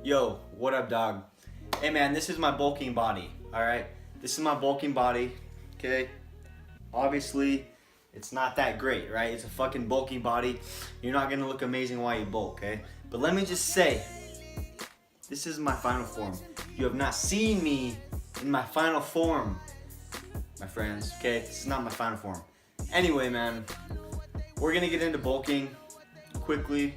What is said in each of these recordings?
Yo, what up, dog? Hey man, this is my bulking body, alright? This is my bulking body, okay? Obviously, it's not that great, right? It's a fucking bulking body. You're not gonna look amazing while you bulk, okay? But let me just say, this is my final form. You have not seen me in my final form, my friends, okay? This is not my final form. Anyway, man, we're gonna get into bulking quickly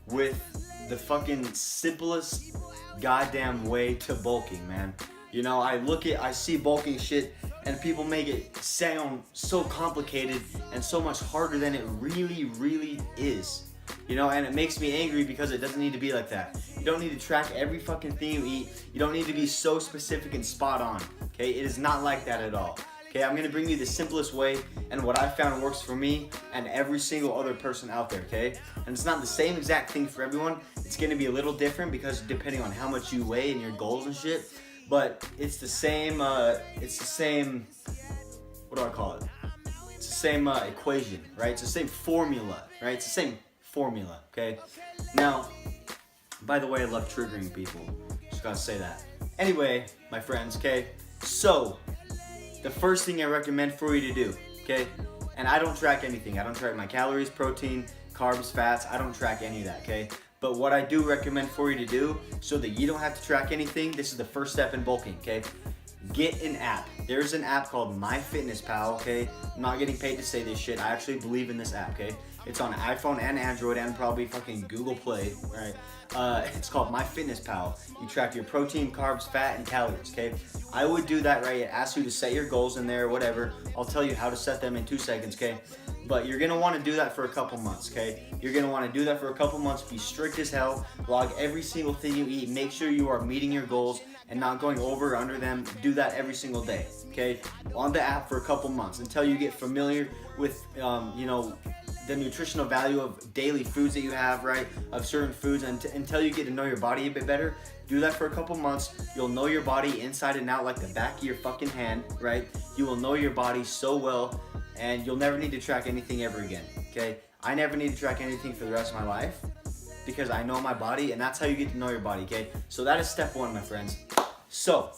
with the fucking simplest goddamn way to bulking, man. You know, I see bulking shit and people make it sound so complicated and so much harder than it really is. You know, and it makes me angry because it doesn't need to be like that. You don't need to track every fucking thing you eat. You don't need to be so specific and spot on, okay? It is not like that at all. Okay, I'm gonna bring you the simplest way and what I found works for me and every single other person out there, okay? And it's not the same exact thing for everyone. It's gonna be a little different because depending on how much you weigh and your goals and shit, but it's the same, what do I call it? It's the same equation, right? It's the same formula, right? It's the same formula, okay? Now, by the way, I love triggering people. Just gotta say that. Anyway, my friends, okay? So, the first thing I recommend for you to do, okay? And I don't track anything. I don't track my calories, protein, carbs, fats. I don't track any of that, okay? But what I do recommend for you to do so that you don't have to track anything, this is the first step in bulking, okay? Get an app. There's an app called MyFitnessPal, okay? I'm not getting paid to say this shit. I actually believe in this app, okay? It's on iPhone and Android and probably fucking Google Play, right? It's called MyFitnessPal. You track your protein, carbs, fat, and calories, okay? I would do that, right? It asks you to set your goals in there, whatever. I'll tell you how to set them in 2 seconds, okay? But you're gonna wanna do that for a couple months, okay? You're gonna wanna do that for a couple months, be strict as hell, log every single thing you eat, make sure you are meeting your goals and not going over or under them. Do that every single day, okay? On the app for a couple months until you get familiar with, you know, the nutritional value of daily foods that you have, right? Of certain foods, and until you get to know your body a bit better. Do that for a couple months. You'll know your body inside and out like the back of your fucking hand, right? You will know your body so well, and you'll never need to track anything ever again, okay? I never need to track anything for the rest of my life because I know my body, and that's how you get to know your body, okay? So that is step one, my friends. So,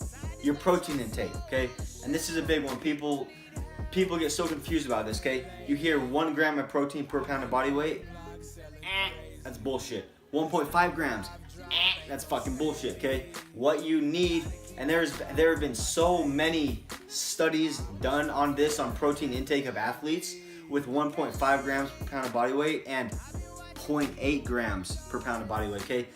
your protein intake, okay? And this is a big one. People get so confused about this, okay? You hear 1 gram of protein per pound of body weight. That's bullshit. 1.5 grams. That's fucking bullshit, okay? What you need, and there have been so many studies done on this, on protein intake of athletes with 1.5 grams per pound of body weight and 0.8 grams per pound of body weight, okay?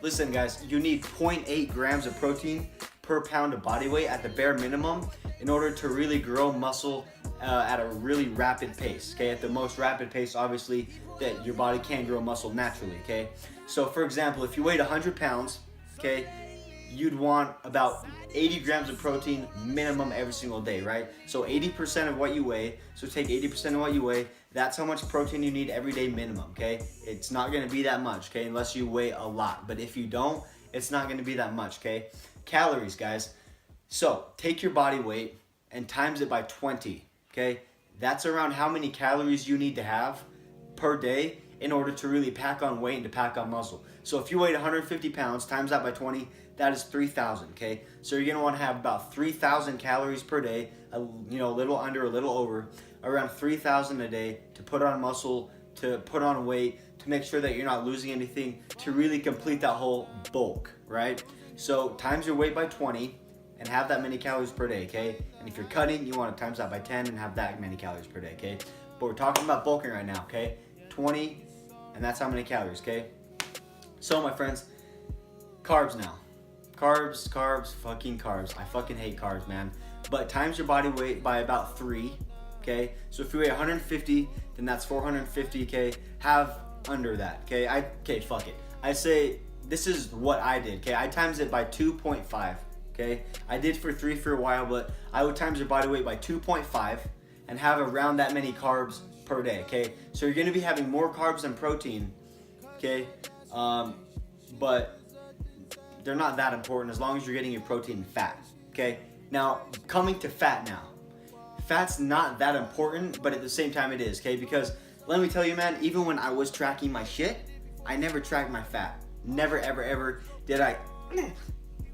Listen, guys, you need 0.8 grams of protein per pound of body weight at the bare minimum in order to really grow muscle at a really rapid pace, okay? At the most rapid pace, obviously, that your body can grow muscle naturally, okay? So, for example, if you weighed 100 pounds, okay, you'd want about 80 grams of protein minimum every single day, right? So 80% of what you weigh, so take 80% of what you weigh, that's how much protein you need every day minimum, okay? It's not gonna be that much, okay, unless you weigh a lot. But if you don't, it's not gonna be that much, okay? Calories, guys. So take your body weight and times it by 20, okay? That's around how many calories you need to have per day in order to really pack on weight and to pack on muscle. So if you weighed 150 pounds, times that by 20, that is 3,000, okay? So you're gonna wanna have about 3,000 calories per day, you know, a little under, a little over, around 3,000 a day to put on muscle, to put on weight, to make sure that you're not losing anything, to really complete that whole bulk, right? So times your weight by 20 and have that many calories per day, okay? And if you're cutting, you wanna times that by 10 and have that many calories per day, okay? But we're talking about bulking right now, okay? 20, and that's how many calories, okay? So my friends, carbs now. Carbs, fucking carbs. I fucking hate carbs, man. But times your body weight by about 3, okay? So if you weigh 150, then that's 450, okay? Have under that, okay? Okay, fuck it. I say, this is what I did, okay? I times it by 2.5, okay? I did for 3 for a while, but I would times your body weight by 2.5 and have around that many carbs per day, okay? So you're gonna be having more carbs than protein, okay? But they're not that important as long as you're getting your protein and fat, okay? Now, coming to fat now. Fat's not that important, but at the same time it is, okay? Because let me tell you, man, even when I was tracking my shit, I never tracked my fat. Never, ever, ever did I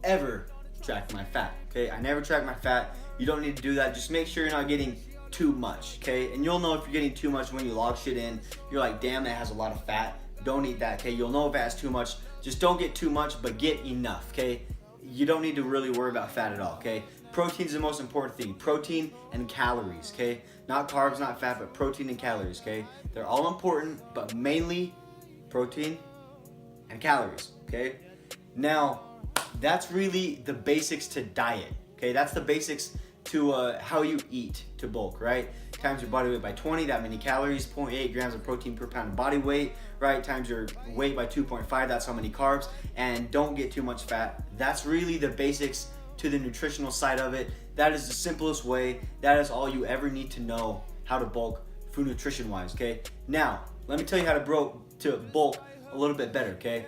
ever track my fat, okay? I never track my fat. You don't need to do that. Just make sure you're not getting too much, okay? And you'll know if you're getting too much when you log shit in. You're like, damn, that has a lot of fat. Don't eat that, okay? You'll know if it has too much. Just don't get too much, but get enough, okay? You don't need to really worry about fat at all, okay? Protein's the most important thing. Protein and calories, okay? Not carbs, not fat, but protein and calories, okay? They're all important, but mainly protein and calories, okay? Now, that's really the basics to diet, okay? That's the basics to how you eat to bulk, right? Times your body weight by 20, that many calories, 0.8 grams of protein per pound of body weight, right? Times your weight by 2.5, that's how many carbs, and don't get too much fat. That's really the basics to the nutritional side of it. That is the simplest way. That is all you ever need to know how to bulk food nutrition wise, okay? Now, let me tell you how to bulk a little bit better, okay?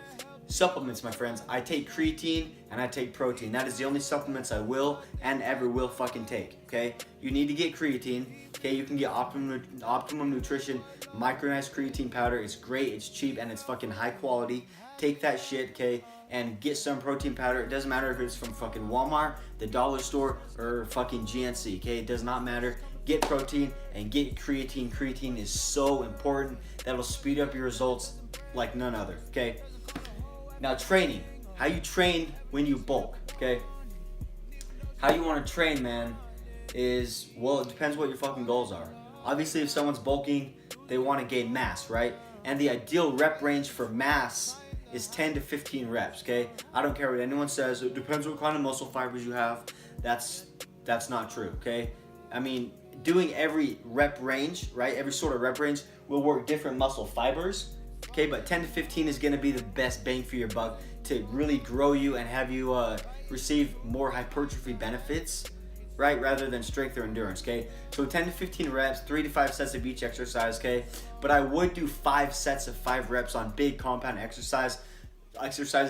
Supplements, my friends. I take creatine and I take protein. That is the only supplements I will and ever will fucking take, okay? You need to get creatine, okay? You can get Optimum Nutrition micronized creatine powder. It's great, it's cheap, and it's fucking high quality. Take that shit, okay? And get some protein powder. It doesn't matter if it's from fucking Walmart, the dollar store, or fucking GNC, okay? It does not matter. Get protein and get creatine. Creatine is so important. That'll speed up your results like none other, okay? Now, training. How you train when you bulk, okay? How you want to train, man, is, well, it depends what your fucking goals are. Obviously, if someone's bulking, they want to gain mass, right? And the ideal rep range for mass is 10 to 15 reps, okay? I don't care what anyone says. It depends what kind of muscle fibers you have. That's not true, okay? I mean, doing every rep range, right? Every sort of rep range will work different muscle fibers, okay? But 10 to 15 is gonna be the best bang for your buck to really grow you and have you receive more hypertrophy benefits, right? Rather than strength or endurance, okay? So 10 to 15 reps, 3 to 5 sets of each exercise, okay? But I would do 5 sets of 5 reps on big compound exercises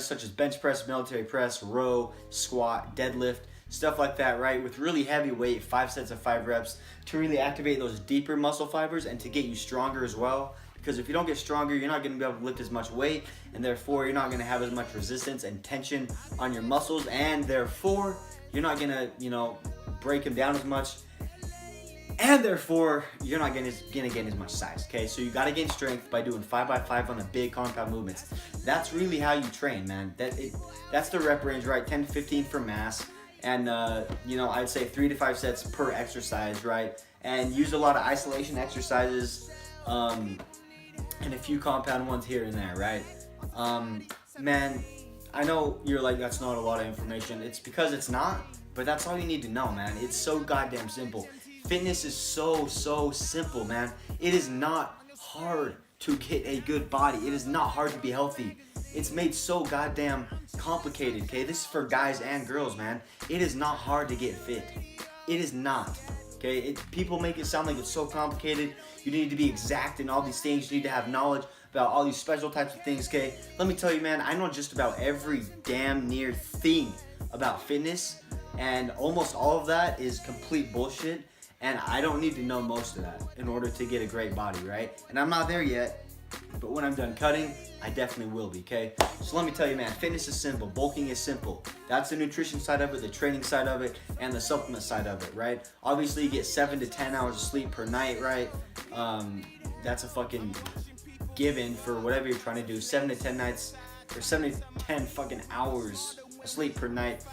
such as bench press, military press, row, squat, deadlift, stuff like that, right? With really heavy weight, 5 sets of 5 reps to really activate those deeper muscle fibers and to get you stronger as well. Because if you don't get stronger, you're not gonna be able to lift as much weight, and therefore you're not gonna have as much resistance and tension on your muscles, and therefore you're not gonna, break them down as much, and therefore you're not gonna gain as much size, okay? So you gotta gain strength by doing 5x5 on the big compound movements. That's really how you train, man. That's the rep range, right? 10 to 15 for mass, and I'd say 3 to 5 sets per exercise, right? And use a lot of isolation exercises, and a few compound ones here and there, right? Man, I know you're like, that's not a lot of information. It's because it's not, but that's all you need to know, man. It's so goddamn simple. Fitness is so simple, man. It is not hard to get a good body. It is not hard to be healthy. It's made so goddamn complicated, okay? This is for guys and girls, man. It is not hard to get fit. It is not. Okay, people make it sound like it's so complicated. You need to be exact in all these things. You need to have knowledge about all these special types of things, okay? Let me tell you, man, I know just about every damn near thing about fitness, and almost all of that is complete bullshit, and I don't need to know most of that in order to get a great body, right? And I'm not there yet, but when I'm done cutting, I definitely will be, okay? So let me tell you, man, fitness is simple. Bulking is simple. That's the nutrition side of it, the training side of it, and the supplement side of it, right? Obviously, you get 7 to 10 hours of sleep per night, right? That's a fucking given for whatever you're trying to do. 7 to 10 nights, or 7 to 10 fucking hours of sleep per night.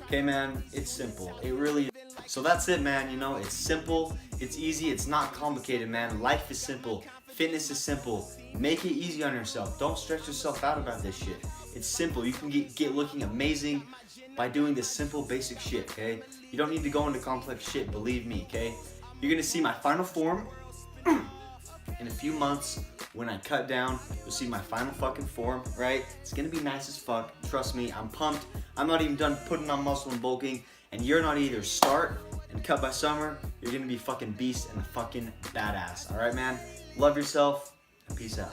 Okay, man, it's simple. It really is. So that's it, man. It's simple, it's easy, it's not complicated, man. Life is simple. Fitness is simple. Make it easy on yourself. Don't stress yourself out about this shit. It's simple. You can get looking amazing by doing this simple, basic shit, okay? You don't need to go into complex shit, believe me, okay? You're gonna see my final form in a few months. When I cut down, you'll see my final fucking form, right? It's gonna be nice as fuck. Trust me, I'm pumped. I'm not even done putting on muscle and bulking, and you're not either. Start and cut by summer. You're gonna be fucking beast and fucking badass, all right, man? Love yourself, and peace out.